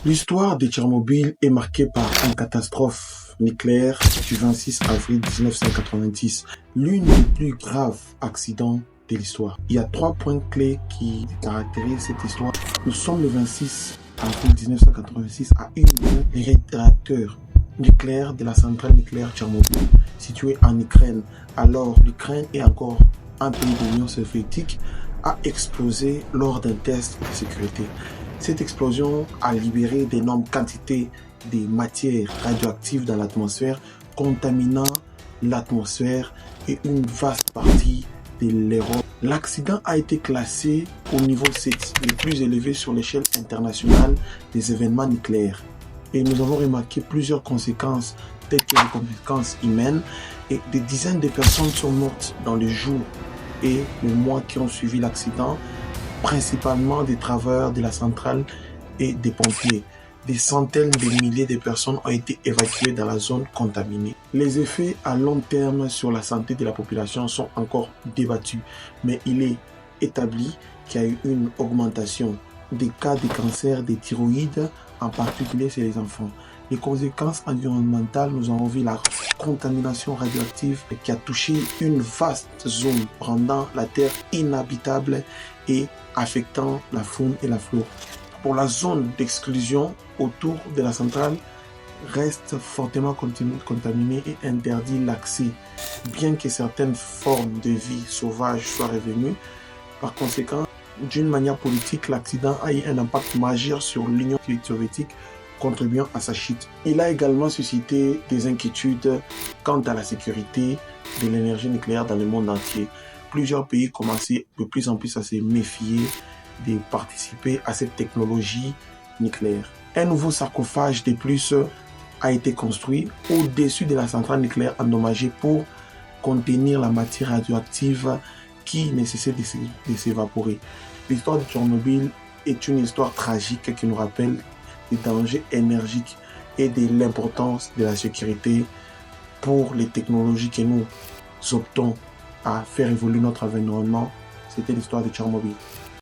L'histoire de Tchernobyl est marquée par une catastrophe nucléaire du 26 avril 1990, l'une des plus graves accidents de l'histoire. Il y a 3 points clés qui caractérisent cette histoire. Nous sommes le 26 avril 1986 à une des réacteurs nucléaires de la centrale nucléaire Tchernobyl, située en Ukraine. Alors, l'Ukraine est encore un pays de l'Union soviétique, a explosé lors d'un test de sécurité. Cette explosion a libéré d'énormes quantités de matières radioactives dans l'atmosphère, contaminant l'atmosphère et une vaste partie de l'Europe. L'accident a été classé au niveau 7, le plus élevé sur l'échelle internationale des événements nucléaires. Et nous avons remarqué plusieurs conséquences, telles que les conséquences humaines, et des dizaines de personnes sont mortes dans les jours et les mois qui ont suivi l'accident, principalement des travailleurs de la centrale et des pompiers. Des centaines de milliers de personnes ont été évacuées dans la zone contaminée. Les effets à long terme sur la santé de la population sont encore débattus, mais il est établi qu'il y a eu une augmentation des cas de cancer des thyroïdes, en particulier chez les enfants. Les conséquences environnementales, nous avons vu la contamination radioactive qui a touché une vaste zone, rendant la Terre inhabitable et affectant la faune et la flore. Pour la zone d'exclusion autour de la centrale reste fortement contaminée et interdit l'accès, bien que certaines formes de vie sauvage soient revenues. Par conséquent, d'une manière politique, l'accident a eu un impact majeur sur l'Union soviétique, contribuant à sa chute. Il a également suscité des inquiétudes quant à la sécurité de l'énergie nucléaire dans le monde entier. Plusieurs pays commençaient de plus en plus à se méfier de participer à cette technologie nucléaire. Un nouveau sarcophage de plus a été construit au-dessus de la centrale nucléaire endommagée pour contenir la matière radioactive qui nécessite de s'évaporer. L'histoire de Tchernobyl est une histoire tragique qui nous rappelle les dangers énergiques et de l'importance de la sécurité pour les technologies que nous optons à faire évoluer notre environnement. C'était l'histoire de Tchernobyl.